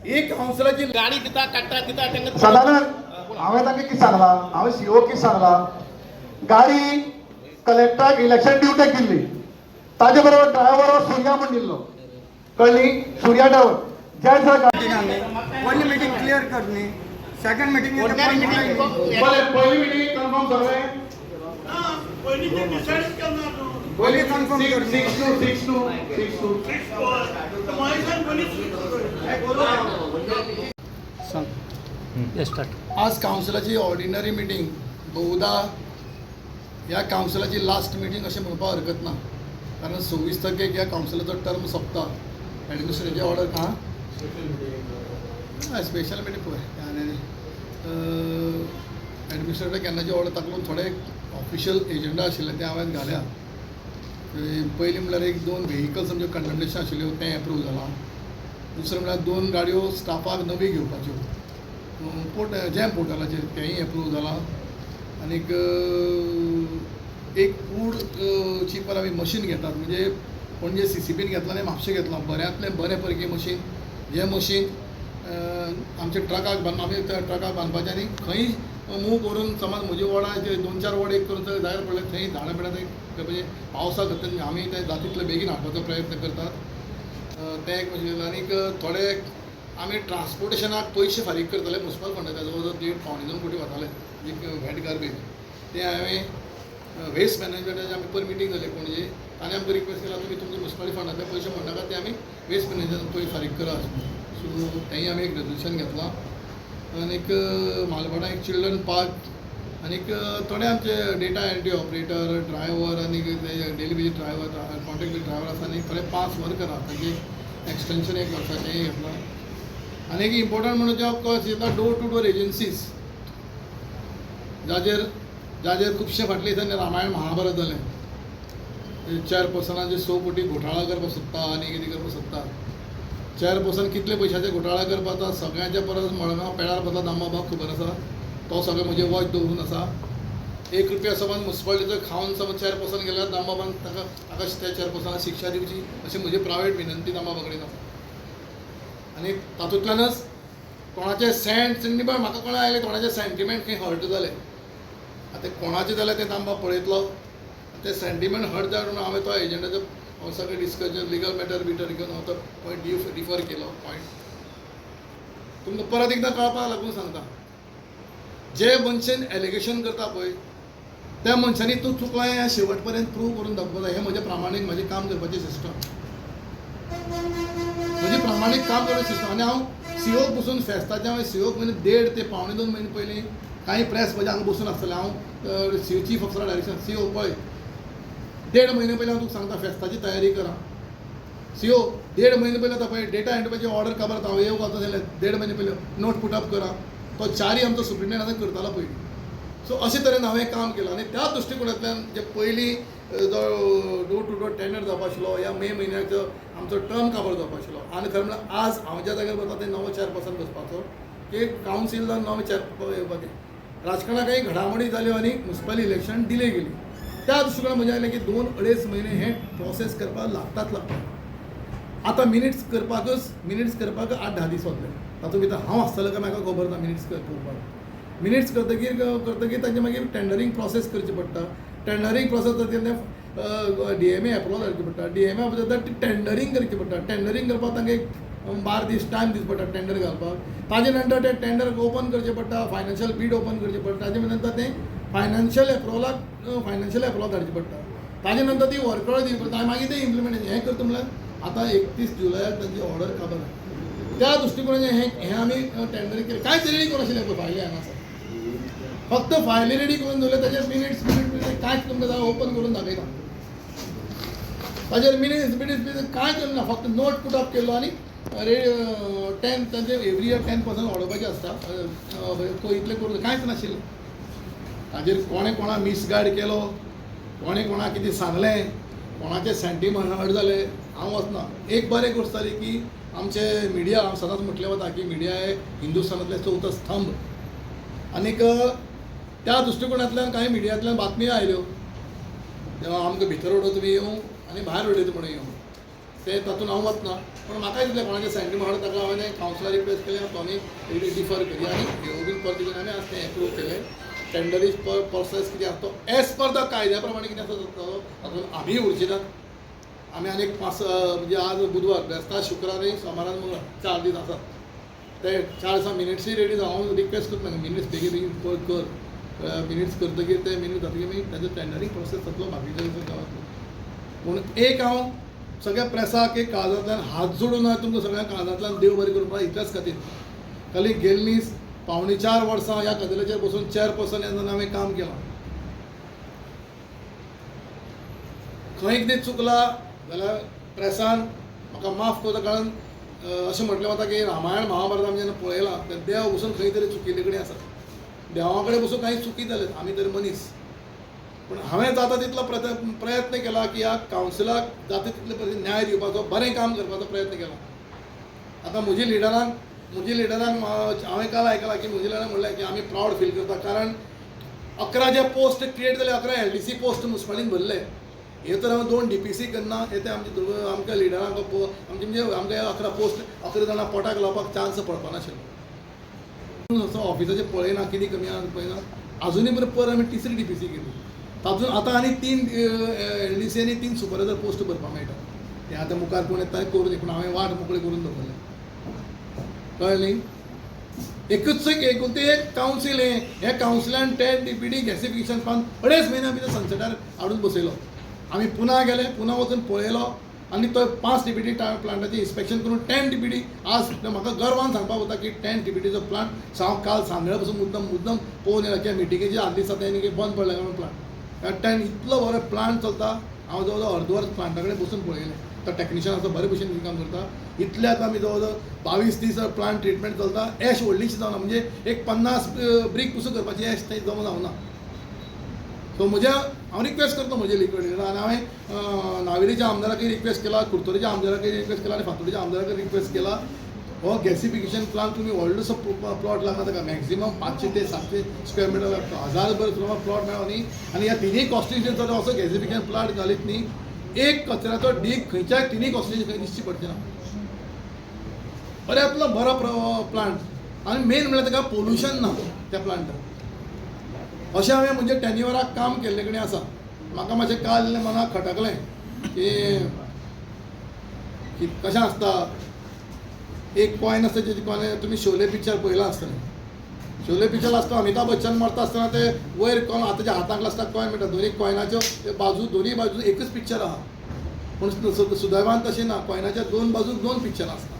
एक काउन्सिलाची गाडी दिता काडटा दिता तेंका साधारण हांवें तांकां कितें सांगलां, हांवें सीओ कितें सांगलां, गाडी कलेक्टराक इलेक्शन ड्युटेक दिल्ली, ताजे बरोबर ड्रायव्हर सुर्या म्हण दिल्लो, कळ्ळी? सुर्या ड्रायव्हर ज्या दिसा पहिली मीटिंग क्लियर कर न्ही, सेकंड मीटिंग पहिली मीटिंग कन्फर्म सगळें पहिली कन्फर्म कर 6 to 6 आज काउन्सिलाची ऑर्डिनरी मीटिंग बहुधा ह्या काउन्सिलाची लास्ट मीटिंग अशें म्हणपाक हरकत ना, कारण 26 तारखेक ह्या काउन्सिलाचो टर्म सोंपता. एडमिनिस्ट्रेटिव्ह ऑर्डर स्पेशल मीटिंग पळय एडमिनिस्ट्रेटर केन्नाची ऑर्डर ताका लागून थोडे ऑफिशियल एजंडा आशिल्ले ते हांवें घाल्या. पयलीं म्हणल्यार 1-2 व्हेहिकल्स आमच्यो कंडमनेशन आशिल्ल्यो तें एप्रूव जालां. दुसरें म्हणल्यार 2 गाडयो स्टाफाक नवी घेवपाच्यो जॅम पोर्टलाचेर तेंय एप्रूव जालां. आनीक एक फूड चिपर आमी मशीन घेतात, म्हणजे पणजे CCBन घेतलां आनी म्हापशें घेतलां, बऱ्यांतलें बरें पैकी मशीन. हें मशीन आमच्या ट्रकाक आमी त्या ट्रकाक बांदपाचें आनी खंय मूव करून समज म्हजी वडां 2-4 वड एक करून जाय पडले थंय झाडां बिडां म्हणजे पावसा खातीर आमी ते जातूंतले बेगीन हाडपाचो प्रयत्न करतात. तें एक मशीन. आनीक थोडे आमी ट्रान्सपोर्टेशनाक पयशे फारीक करताले म्युनिसिपल फंडाचे, जवळ जवळ 1.5-2 कोटी वताले वेट गार्बेज. ते हांवें वेस्ट मॅनेजमेंटाची आमी पयर मिटींग जाली पणजे, ताणें आमकां रिक्वेस्ट केला तुमी तुमचे म्युनिसिपालिटी फंडाचे पयशे म्हणनाका ते आमी वेस्ट मॅनेजमेंटान पयशे फारीक करात. सो तेंय आमी एक रेजोल्युशन घेतलां. आनीक मालबाणा एक चिल्ड्रन पार्क, आनीक थोडे आमचे डेटा एंट्री ऑपरेटर, ड्रायव्हर, आनीक daily basis driver, contract basis driver आसा, आनी थोडे 5 वर्कर आसा, तांचे एक्सटेंशन 1 वर्साचें घेतलां. आनी एक इम्पॉर्टंट म्हणजे ऑफकोर्स येता डोर टू डोर एजन्सीज, जाचेर खुबशे फाटले दिसांनी रामायण महाभारत जालें. 4 पर्सनांचे 100 कोटी घोटाळा करपाक सोदता आनी कितें करपाक सोदता. 4 पर्सन कितले पयशांचे घोटाळा करपाक जाता, सगळ्यांच्या परस मडगांव पेडार बसला दामबाबाक खबर आसा, तो सगळें म्हजें वॉच दवरून आसा. 1 रुपया समज म्युनिसिपालिटीचो खावन समज 4 पर्सन गेल्यार दामबाबान ताका त्या 4 पर्सनाक शिक्षा दिवची अशी म्हजी प्रायवेट विनंती दामबाबा कडेन आसा. आनी तातूंतल्यानच कोणाचे सेंटिमेंट म्हाका कोणा आयले कोणाचे सेंटिमेंट खंय हर्ट जाले. आतां कोणाचें जाल्यार तें दामबाब पळयतलो, ते सेंटिमेंट हर्ट जावन म्हणून हांवें तो एजंडाचो सगळें डिस्कशन लिगल मॅटर बिटर घेवन हांव तो पॉयंट रिफर केलो. पॉयंट तुमकां परत एकदां कळपाक लागून सांगता, जे मनशेन एलिगेशन करता पळय त्या मनशांनी तूं चुकलां हें शेवट पर्यंत प्रूव करून दाखोवपाक जाय. हें म्हजें प्रामाणीक म्हजें काम करपाचें सिस्टम, म्हजें प्रामाणीक काम करपाचें सिस्टम. आनी हांव सीओक बसून फेस्ताचे हांवें सीओक म्हयने 1.5 ते 2.5 म्हयने पयलीं कांय प्रेस म्हज्या हांगा बसून आसतलें. हांव चीफ ऑफिसर डायरेक्शन सीओ पळय 1.5 म्हयने पयलीं हांव तुका सांगता फेस्ताची तयारी करा. सीओ 1.5 म्हयने पयलीं आतां पळय डेटा एंट्रीची ऑर्डर खबर आतां हांव येवंक वता जाल्यार 1.5 म्हयने पयलीं नोट पुटअप करा. तो 4 आमचो सुप्रिटेंडंट करतालो पयलीं. सो अशे तरेन हांवें काम केलां. आनी त्या दृश्टिकोनांतल्यान जे पयलीं जो डोर टू डोर टेंडर जावपा आशिल्लो या मे म्हयन्याचो आमचो टर्म काबर जावपा आशिल्लो, आनी खरें म्हळ्यार आज हांव ज्या जाग्यार वता ते 9-4 पर्सन बसपाचो, एक कावन्सिलर 9-4 येवपाचें. राजकारणाक काही घडामोडी जाल्यो आनी म्युनिसिपल इलेक्शन डिले गेली. त्या दृश्टिकोनांत म्हजें आयलें की 2-2.5 म्हयने हें प्रोसेस करपाक लागतात. आतां मिनिट्स करपाक 8-10 दीस वतले. तातूंत भितर हांव आसतलो काय म्हाका खबर ना. मिनिट्स करपाक मिनिट्स करतकीर ताजें मागीर टेंडरींग प्रोसेस करची पडटा. टेंडरींग प्रोसेस जाता DMA एप्रूवल करची पडटा. DMA जाता ती टेंडरींग करची पडटा. टेंडरींग करपाक तांकां एक 12 दीस टायम दिवचो पडटा टेंडर घालपाक. ताजे नंतर तें टेंडर ओपन करचें पडटा, फायनान्शियल बीड ओपन करचें पडटा. ताजे नंतर तें फायनान्शियल एप्रूवलाक धाडचें पडटा. ताजे नंतर ती वर्क ऑर्डर दिवची पडटा. मागीर तें इम्प्लिमेंटेशन हें करता म्हळ्यार आता 31 जुलयाक त्यांची ऑर्डर खबर आहे. त्या दृष्टिकोनाने हे आम्ही टेंडरिंग केलं. काय रेडी करून आशिल्लें पळय फायली हांगा फक्त फायली रेडी करून दवरले. ताचेर मिनिट्स कांयच तुमकां जाय ओपन करून दाखयता. ताचेर मिनिट्स कांयच केलें ना. फक्त नोट पुट अप केलो आनी 10 तांचे एवरी इयर 10% वाडोवपाचें आसता. इतलें करून कांयच नाशिल्लें. ताचेर कोणें कोणा मिसगायड केलो, कोणें कोणा कितें सांगलें, कोणाचे सेंटिमेंट हर्ट जाले, हांव वचना. एक बरें गोश्ट जाली की आमचे मिडिया, हांव सदांच म्हटलें वता की मिडिया हे हिंदुस्थानांतले चवथो स्तंभ. आनीक त्या दृश्टिकोनांतल्यान कांय मिडियांतल्यान बातम्यो आयल्यो तेव्हा आमकां भितर उडोवंक तुमी येवं आनी भायर उडयता म्हणून येवं. ते तातूंत हांव वचना. पूण म्हाकाय दिसलें कोणाचें सेंटिमेंट हर्ट ताका हांवें कावन्सिलर रिक्वेस्ट केलें तो आमी डिफर करी आनी ह्यो बीन परत आमी आज तें एप्रूव केलें. टेंडरीज प्रोसेस कितें आसा तो एज पर द कायद्या प्रमाणे कितें आसा तो तातूंत आमी उरचे नात. आमी आनीक 5 म्हणजे आज बुधवार, बेस्तार, शुक्रार आनी सोमारान मंगळार 4 दीस आसात. ते 4 दिसा मिनिट्सूय रेडी जावं. हांव रिक्वेस्ट करता मिनिट्स बेगीन बेगीन कर. मिनिट्स करतकीर ते मिनिट्स जातकीर मागीर ताचो टेंडरींग प्रोसेस जातलो बाकीच्या दिसा गांवांतलो. पूण एक हांव सगळ्या प्रेसाक एक काळजांतल्यान हात जोडून तुमकां सगळ्या काळजांतल्यान देव बरें करपा इतल्याच खातीर. खाली गेल्लीं 3.25 वर्सां ह्या कदेलाचेर बसून चेअरपर्सन जेन्ना हांवें काम केलां. खंय कितें चुकलां जाल्यार प्रेसान म्हाका माफ करता. कारण अशें म्हटलें वता की रामायण महाभारत आमी जेन्ना पळयलां तेन्ना देव बसून खंय तरी चुकिल्ले कडेन आसा. देवा कडेन बसून कांय चुकी जाल्यात, आमी तरी मनीस. पूण हांवें जाता तितलो प्रयत्न केला की ह्या कावन्सिलाक जाता तितले न्याय दिवपाचो, बरें काम करपाचो प्रयत्न केला. आतां म्हज्या लिडरांक हांवें काल आयकलां की म्हज्या लिडरान म्हणलें की आमी प्रावड फील करता. कारण 11 जे पोस्ट क्रिएट जाले, 11 LDC पोस्ट मुन्सिपालिटीन भरले. हे तर हांव 2 DPC करना. हे ते आमच्या लिडरांक आमचे म्हणजे आमकां 11 पोस्ट 11 जाणां पोटाक लावपाक चान्स पडपा नाशिल्लो. ऑफिसाचे पळयना कितें कमी आसा पळयना. आजुनूय पर आमी 3री DPC केली. तातूंत आतां आनी 3 LDC आनी 3 सुपरवायझर पोस्ट भरपाक मेळटा. ते आतां मुखार कोण येता करूं दी. पूण हांवें वाट मोकळी करून दवरलें. कळ्ळें. एकूच एक कावन्सील हे कावन्सिलान 10 DPD गॅसिफिकेशन प्लान 2.5 म्हयन्या भितर सनसेटार हाडून बसयलो. आमी पुना गेले, पुना वचून पळयलो आनी तो 5 DPD प्लांटाचें इन्स्पेक्शन करून 10 DPD. आज म्हाका गर्वान सांगपाक वता की 10 DPDचो प्लांट काल सांजवेळा पसून मुद्दम पळोवन येयला की मिटिंगेचे आदले दिसा तेणी बंद पडले म्हणून प्लांट. 10 इतलो बरो प्लांट चलता. हांव जवळ जवळ अर्दवर प्लांटा कडेन बसून पळयलें. तो टेक्निशियन आसा बरे भशेन काम करता. इतल्यात आमी जवळ जवळ 22 दीस प्लांट ट्रिटमेंट चलता. एश व्हडलीशी जावना. म्हणजे एक 50 ब्रीक पसून करपाची एश थंय जमा जावना. सो हांव रिक्वेस्ट करता म्हजे लिक्विड आनी हांवें नावेलीच्या आमदाराकय रिक्वेस्ट केला, कुर्तोरीच्या आमदाराकय रिक्वेस्ट केला आनी फातोडीच्या आमदाराकय रिक्वेस्ट केला. हो गॅसिफिकेशन प्लांट तुमी व्हडलोसो प्लॉट लागना ताका. मॅक्झिमम 500 ते 700 स्क्वेअर मिटर लागता. 1000 भर प्लॉट मेळो न्ही. आनी ह्या तिनूय कॉन्स्टिट्युशनचो असो गॅसिफिकेशन प्लांट घालीत न्ही एक कचऱ्याचो डीग खंयच्याय तिनूय कॉन्स्टिट्युशन खंय दिसची पडची ना. बऱ्यांतलो बरो प्लांट आनी मेन म्हणल्यार ताका पोल्युशन ना त्या प्लांटाक. अशें हांवें म्हणजे टेन्युअराक काम केल्ले कडेन आसा. म्हाका मातशें काल मनाक खटकलें की कशें आसता. एक कॉयन आसता जेची कॉयन तुमी शोले पिक्चर पळयलां आसतलें. शोले पिक्चर आसता अमिताभ बच्चन मरता आसतना ते वयर कोण आतांच्या हातांक लासता कॉयन मेळटा. दोनी कॉयनाच्यो बाजू दोनी बाजू एकूच पिक्चर आहा. पूण सुदैवान तशें ना. कॉयनाच्या 2 बाजूक 2 पिक्चर आसता.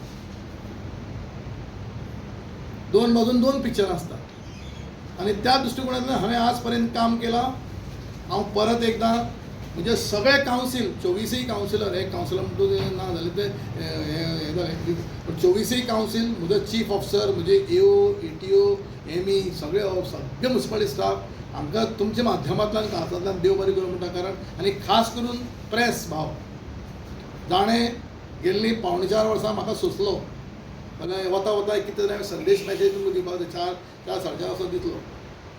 2 बाजून 2 पिक्चर आसता. आनी त्या दृश्टिकोनांतल्यान हांवें आज पर्यंत काम केलां. हांव परत एकदां म्हणजे सगळे कावन्सील 24 कावन्सिलर हे कावन्सिलर म्हणून ना जालें ते हे जालें. पूण 24 कावन्सील म्हजो चीफ ऑफिसर म्हजे AO ATO ME सगळे म्युन्सिपालिटी स्टाफ हांकां तुमच्या माध्यमांतल्यान हातांतल्यान देव बरें करूं म्हणटा. कारण आनी खास करून प्रेस भाव जाणें गेल्लीं 3.25 वर्सां म्हाका सुचलो जाल्यार वता वता कितें तरी संदेश मॅसेज तुमकां दिवपाक 4 साडे 4 असो दितलो.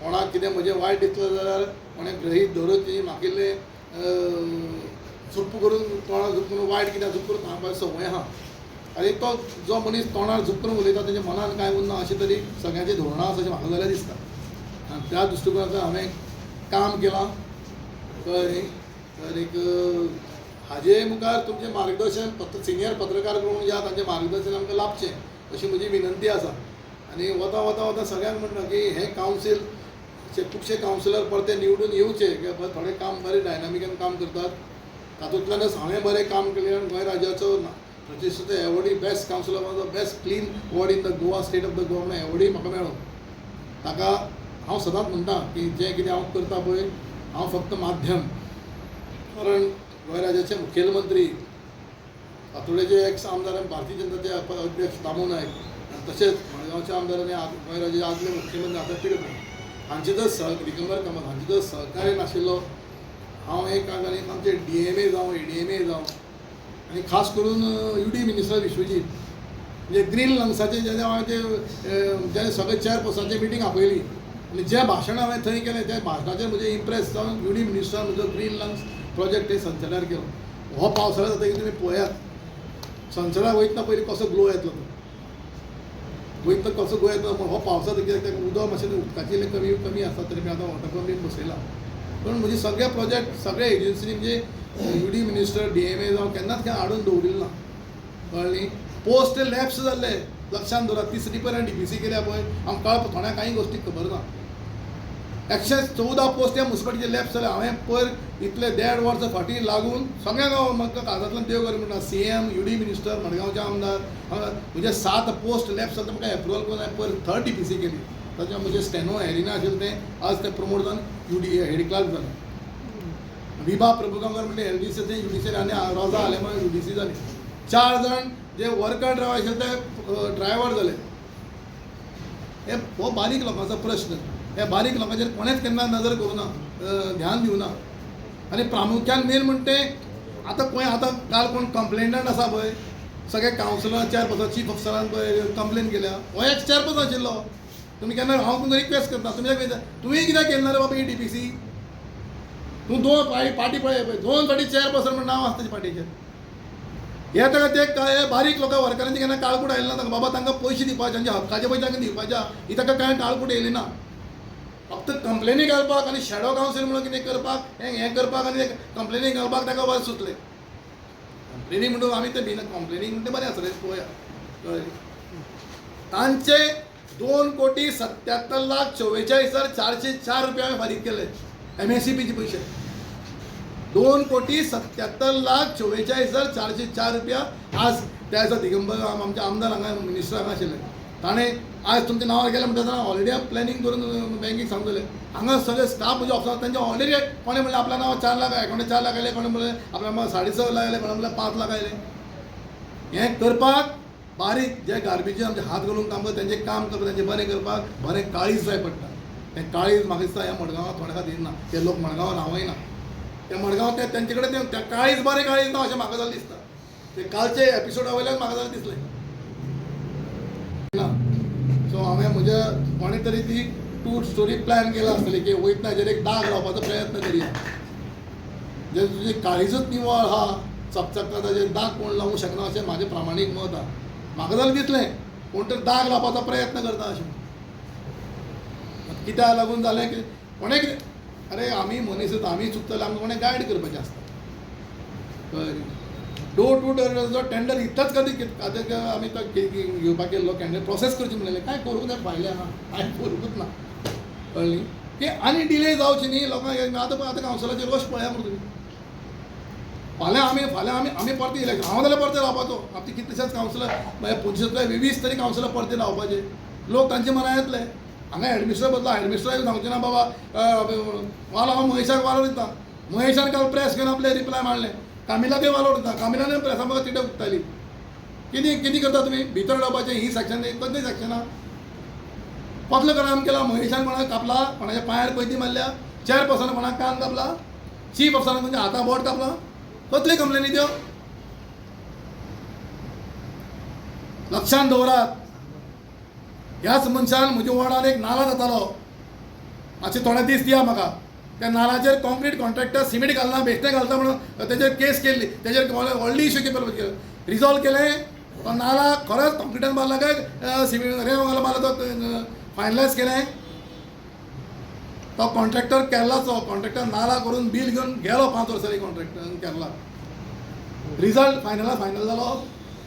कोणाक कितें म्हजें वायट दितलो जाल्यार कोणें ग्रहीत धरत म्हाकिल्लें झुप्प करून तोंडार झुप्प करून वायट कितें झुप्प करून सांगपाची संवय आहा. आनी तो जो मनीस तोंडार झुप्प करून उलयता तेच्या मनान कांय उरना अशें तरी सगळ्यांची धोरणां आसा अशें म्हाका जाल्यार दिसता. आनी त्या दृश्टिकोनांतल्यान हांवें काम केलां. तर एक हाजे मुखार तुमचें मार्गदर्शन सिनियर पत्रकार कोण जे आसा तांचें मार्गदर्शन आमकां लाभचें अशी म्हजी विनंती आसा. आनी वता वता वता सगळ्यांक म्हणटा की हे कावन्सील खुबशे कावन्सिलर परते निवडून येवचे किंवा थोडे काम बरें डायनामिकान काम करतात. तातूंतल्यानच हांवें बरें काम केलें आनी गोंय राज्याचो प्रतिश्ठीत awardee best councillor of the best clean ward in the Goa state of the government awardee म्हाका मेळ्ळो. ताका हांव सदांच म्हणटा की जें कितें हांव करता पळय हांव फक्त माध्यम. कारण गोंय राज्याचे मुखेलमंत्री फातोर्डेचे एक्स आमदार आनी भारतीय जनताचे अध्यक्ष दामू नायक आनी तशेंच मडगांवचे आमदार आनी गोंय राज्याचे आदले मुख्यमंत्री आतां टिकत हांचे जर दिगंबर कामत हांचे जर सहकार्य नाशिल्लो हांव एक आनी आमचे DMA जावं ADMA जावं आनी खास करून UD मिनिस्टर विश्वजीत म्हणजे ग्रीन लंग्साचे जेन्ना हांवें ते सगळे चेअरपर्सनाची मिटींग आपयली आनी जें भाशण हांवें थंय केलें त्या भाशणाचेर म्हजें इम्प्रेस जावन UD मिनिस्टर म्हजो ग्रीन लंग्स प्रोजेक्ट थंय संचलनार केलो. हो पावसाळ्यात जाता की तुमी पळयात संचलनार वयतना पयलीं कसो ग्लो येतलो तो वयतना कसो ग्लो येतलो हो पावसांत कित्याक उदक मातशें उदकाची कमी कमी आसा तरी मी आतां वॉटर पंप बसयला. पण म्हणजे सगळे प्रोजेक्ट सगळे एजन्सीनी म्हणजे UD मिनिस्टर DMA जावं केन्नाच खंय हाडून दवरिल्लो ना. कळ्ळें. पोस्ट लॅप्स जाल्ले लक्षांत दवरात. 30 डिपार्टमेंट DPC केल्या पळय आमकां कळप थोड्या कांय गोश्टी खबर ना. 114 पोस्ट ह्या मुन्सिपालिटीचे लॅप्स जाले. हांवें पयर इतले 1.5 वर्सां फाटीं लागून सगळ्या म्हाका काळजांतल्यान देव करूं म्हणटा CM UD मिनिस्टर मडगांवचे आमदार म्हणजे 7 पोस्ट लॅप्स जाता म्हाका एप्रुवल करून हांवें पयर 3rd DPC केली. ताच्या म्हणजे स्टेनो एरिना आशिल्लें तें आज तें प्रमोट जावन UD हेड क्लार्क जालें. विभा प्रभुगांवकर म्हणजे LDC ते UDC आनी रोजा आलेमान UDC जाली. 4 जाण जे वर्कर ड्रायव्हर आशिल्ले ते ड्रायव्हर जाले. हो बारीक लोकांचो प्रश्न. हे बारीक लोकांचेर कोणेच केन्ना नजर करूं ना, ध्यान दिवं ना. आनी प्रामुख्यान मेन म्हणटा तें आतां काल कोण कंप्लेनंट आसा पळय सगळे कावन्सिलर चेअरपर्सन चीफ ऑफिसरान पळय कंप्लेन केल्या. हो एक चेअरपर्सन आशिल्लो. तुमी केन्ना हांव तुमकां रिक्वेस्ट करता तुमी कित्याक केन्ना रे बाबा ही DPC? तूं 2 पार्टी पळय 2 फावटी चेअरपर्सन म्हण नांव आसता पार्टीचेर. हे ताका ते बारीक लोकां वर्करांची केन्ना काळकूट आयली ना. बाबा तांकां पयशे दिवपाचे तांचे हक्काचे पयशे तांकां दिवपाचे ही ताका कांय काळकूट येयली ना. फक्त कंप्लेनी घालपाक आनी शॅडो कावन्सील म्हणून कितें करपाक हें करपाक आनी कंप्लेनी घालपाक ताका वयर सुचलें. कंप्लेनी म्हणून आमी ते भिना कंप्लेनी म्हणटा बरें आसा रे पळया. कळ्ळें. तांचे 2,77,44,404 रुपया हांवें फारीक केले MSCPचे पयशे. 2,77,44,404 रुपया आज त्या दिसा दिगंबर आमचे आमदार हांगा मिनिस्टर हांगा आशिल्ले ताणें आज तुमच्या नांवार गेले म्हणटा ऑलरेडी प्लॅनिंग करून बँकेक सांगलें हांगा सगळे स्टाफ म्हणजे ऑफिसार तांचे ऑलरेडी कोणें म्हणलें आपल्या नांवार 4 लाख अकाउंटाक 4 लाख आयले कोणें म्हणलें आपल्या 6.5 लाख आयले कोणें म्हणलें 5 लाख आयले. हें करपाक बारीक जे गार्बेजीन आमचे हात घालून काम करता तेंचें काम करता तेंचें बरें करपाक बरें काळीज जाय पडटा. तें काळीज म्हाका दिसता ह्या मडगांवां थोड्या खातीर ना. ते लोक मडगांवां रावय ना. ते मडगांव तेंचे कडेन तें काळीज बरें काळीज ना अशें म्हाका जाल्यार दिसता. ते कालचे एपिसोडा वयल्यान म्हाका जाल्यार दिसलें ना. सो हांवें म्हज्या कोणे तरी ती टूर स्टोरी प्लॅन केला आसतली की वयतना हेजेर एक दाग लावपाचो प्रयत्न करया. जे तुजी काळीजूच निवळ आहा चकचकता ताजेर दाग कोण लावूंक शकना अशें म्हाजें प्रामाणीक मत आहा. म्हाका जाल्यार दिसलें कोण तरी दाग लावपाचो प्रयत्न करता अशें. कित्याक लागून जालें की कोणें कितें अरे आमी मनीस आमी चुकतले आमकां कोणें गायड करपाचें आसता. कळ्ळें. डोर टू डोर जो टेंडर इतलोच कधी आमी तो घेवपाक गेल्लो कॅन्डर प्रोसेस करची म्हणलें काय करूंक जाय फायल्या ना कांय करूंकूच ना. कळ्ळें. की आनी डिले जावची न्ही लोकांक आतां कावन्सिलाचेर रोश पळया मरे तुमी. फाल्यां आमी परते इलेक्शन हांव जाल्यार परते रावपाचो. आमचे कितलेशेच कावन्सिलर 25 तरी कावन्सिलर परते रावपाचे. लोक तांचे मना येतले. हांगा हेडमिस्टर बदला हेडमिस्टराक सांगचें ना बाबा वालो हांव महेशाक वालो दिता. महेशान काल प्रेस घेवन आपलें रिप्लाय मारलें. कामिलाकय वालो दिता. कामिलान प्रेसा म्हाका तिडक उठताली. कितें करता तुमी भितर रावपाचें ही सेक्शन कसलीं सेक्शनां कसलो काम केला. महेशान कोणाक कापला कोणाच्या पांयार पैती मारल्या चेअरपर्सन कोणाक कान कापला चीफ ऑफिसरान खंयच्या हाता बोट कापला. कसली कंप्लेनी त्यो लक्षांत दवरात. ह्याच मनशान म्हज्या वार्डान एक नाला जातालो मातशे थोडे दीस दिया म्हाका. त्या नालाचेर कॉन्क्रीट कॉन्ट्रॅक्टर सिमेंट घालना बेश्टें घालता म्हणून तेजेर केस केल्ली. तेजेर व्हडली इश्यू केली रिजॉल्व केलें. तो नाला खरोच कॉन्क्रिटान बांदला काय सिमेंट रेंव घालून बांदला तो फायनलायज केलें. तो कॉन्ट्रॅक्टर केरलाचो कॉन्ट्रॅक्टर नाला करून बील घेवन गेलो 5 वर्सांनी कॉन्ट्रॅक्टर केरला. रिजल्ट फायनल जालो.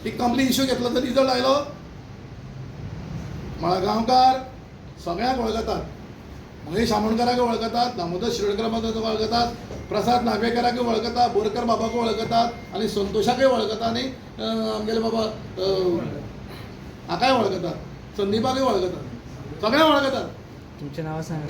एक कंप्लीट इश्यू घेतलो तर रिजल्ट आयलो. मडगांवकार सगळ्यांक वळखतात. महेश आमोणकराक वळखतात दामोदर शिरोडकर वळखतात प्रसाद नार्वेकराकूय वळखता, बोरकर बाबाकूय वळखतात आणि संतोषाकूय वळखता आणि आमगेले बाबा हाकाय वळखतात, संदीपाकूय वळखतात, सगळ्यांक वळखतात. तुमचे नाव सांगा.